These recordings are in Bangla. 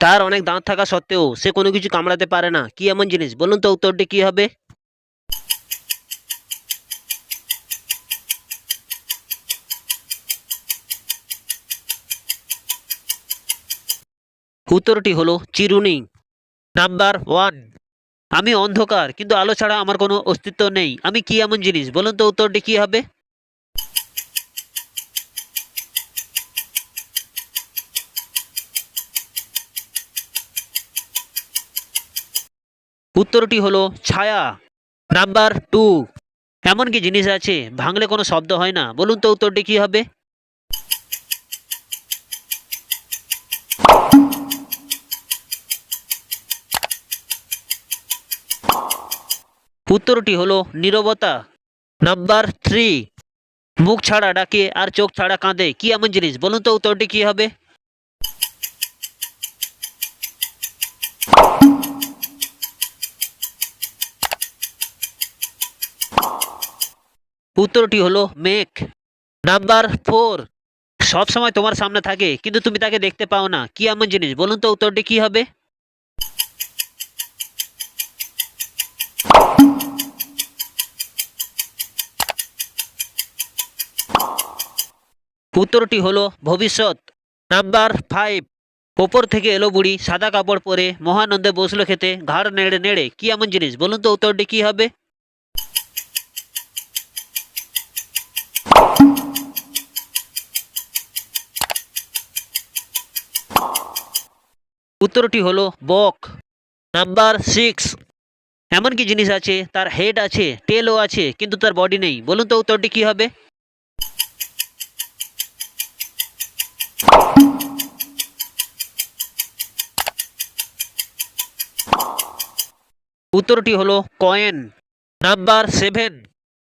তার অনেক দাঁত থাকা সত্ত্বেও সে কোনো কিছু কামড়াতে পারে না, কি এমন জিনিস? বলুন তো উত্তরটি কি হবে? উত্তরটি হলো চিরুনি। Number one. আমি অন্ধকার, কিন্তু আলো ছাড়া আমার কোনো অস্তিত্ব নেই, আমি কি এমন জিনিস? বলুন তো উত্তরটি কি হবে? উত্তরটি হলো ছায়া। Number two. এমন কি জিনিস আছে ভাঙলে কোনো শব্দ হয় না? বলুন তো উত্তরটি কি হবে? উত্তরটি হলো নীরবতা। Number three. মুখ ছাড়া ডাকে আর চোখ ছাড়া কাঁদে, কি এমন জিনিস? বলুন তো উত্তরটি কি হবে? উত্তরটি হলো মেঘ। Number four. সব সময় তোমার সামনে থাকে কিন্তু তুমি তাকে দেখতে পাও না, কি এমন জিনিস? বলুন তো উত্তরটি কি হবে? উত্তরটি হলো ভবিষ্যৎ। Number five. ওপর থেকে এলো বুড়ি সাদা কাপড় পরে, মহানন্দে বসলো খেতে ঘাড় নেড়ে নেড়ে, কি এমন জিনিস? বলুন তো উত্তরটি কি হবে? উত্তরটি হলো বক। Number six. এমন কি জিনিস আছে তার হেড আছে, টেলও আছে, কিন্তু তার বডি নেই? বলুন তো উত্তরটি কি হবে? উত্তরটি হলো কয়েন। Number seven.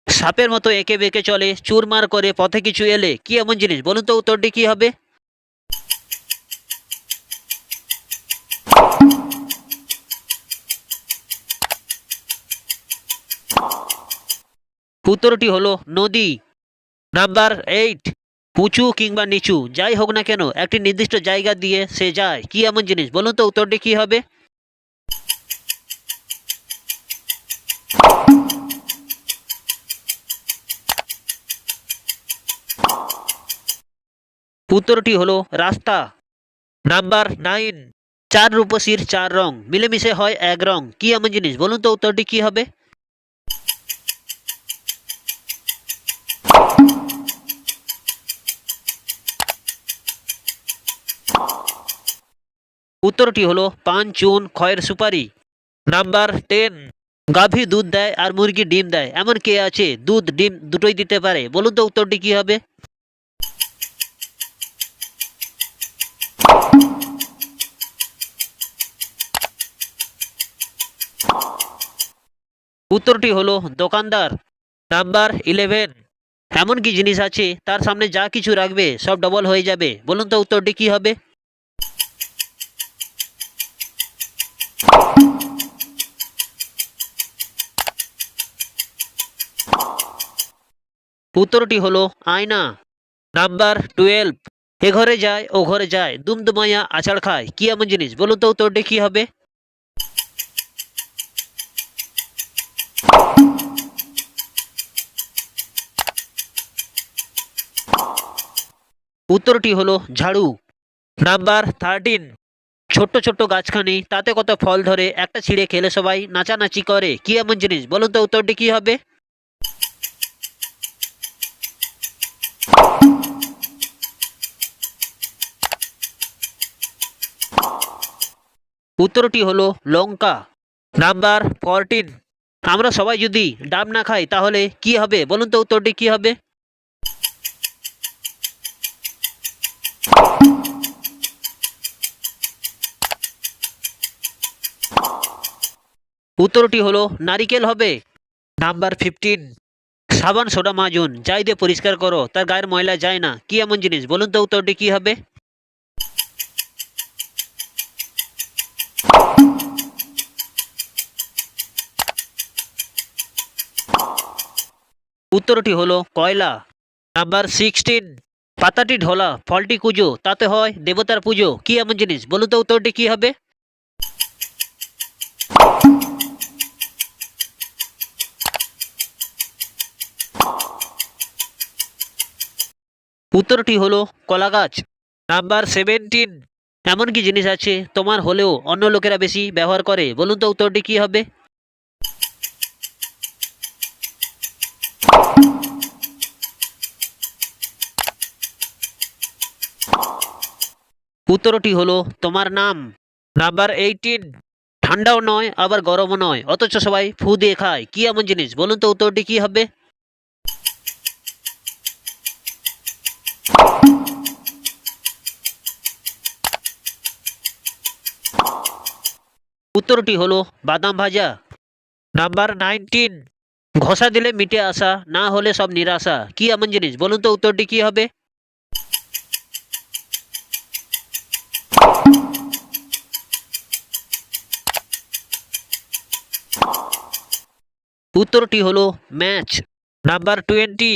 সাপের মতো এঁকে বেঁকে চলে, চুরমার করে পথে কিছু এলে, কি এমন জিনিস? বলুন তো উত্তরটি কি হবে? উত্তরটি হলো নদী। Number eight. উঁচু কিংবা নিচু যাই হোক না কেন একটি নির্দিষ্ট জায়গা দিয়ে সে যায়, কি এমন জিনিস? বলুন তো উত্তরটি কি হবে? উত্তরটি হলো রাস্তা। Number nine. চার রূপসীর চার রং মিলেমিশে হয় এক রং, কি এমন জিনিস? বলুন তো উত্তরটি কি হবে? উত্তরটি হলো পান, চুন, খয়ের সুপারি। Number ten. গাভী দুধ দেয় আর মুরগি ডিম দেয়, এমন কে আছে দুধ ডিম দুটোই দিতে পারে? বলুন তো উত্তরটি কি হবে? উত্তরটি হলো দোকানদার। Number eleven. এমন কি জিনিস আছে তার সামনে যা কিছু রাখবে সব ডবল হয়ে যাবে? বলুন তো উত্তরটি কি হবে? উত্তরটি হলো আয়না। Number twelve. এ ঘরে যায় ও ঘরে যায়, দুমদুমাইয়া আছাড় খায়, কি এমন জিনিস? বলুন তো উত্তরটি কি হবে? উত্তরটি হলো ঝাড়ু। Number thirteen. ছোট্ট ছোট্ট গাছখানি তাতে কত ফল ধরে, একটা ছিঁড়ে খেলে সবাই নাচানাচি করে, কি এমন জিনিস? বলুন তো উত্তরটি কি হবে? উত্তরটি হলো লঙ্কা। Number fourteen. আমরা সবাই যদি ডাব না খাই তাহলে কি হবে? বলুন তো উত্তরটি কি হবে? উত্তরটি হলো নারিকেল হবে। Number fifteen. সাবান সোডা মাজুন যাই দিয়ে পরিষ্কার করো তার গায়ের ময়লা যায় না, কি এমন জিনিস? বলুন তো উত্তরটি কি হবে? উত্তরটি হলো কয়লা। Number sixteen. পাতাটি ঢোলা ফলটি কুজো তাতে হয় দেবতার পুজো, কি এমন জিনিস? বলুন তো উত্তরটি কি হবে? উত্তরটি হলো কলা গাছ। নাম্বার 17, এমন কি জিনিস আছে তোমার হলেও অন্য লোকেরা বেশি ব্যবহার করে? বলুন তো উত্তরটি কি হবে? উত্তরটি হলো তোমার নাম। নাম্বার 18, ঠান্ডাও নয় আবার গরমও নয় অথচ সবাই ফু দিয়ে খায়, কি এমন জিনিস? বলুন তো উত্তরটি কি হবে? উত্তরটি হলো বাদাম ভাজা। নাম্বার 19, ঘষা দিলে মিটে আসা না হলে সব নিরাশা, কি এমন জিনিস? বলুন তো উত্তরটি কি হবে? উত্তরটি হলো ম্যাচ। নাম্বার 20,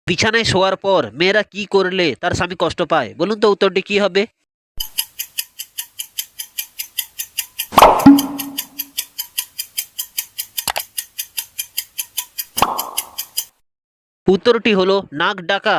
বিছানায় শোয়ার পর মেয়েরা কি করলে তার স্বামী কষ্ট পায়? বলুন তো উত্তরটি কি হবে? উত্তরটি হলো নাক ডাকা।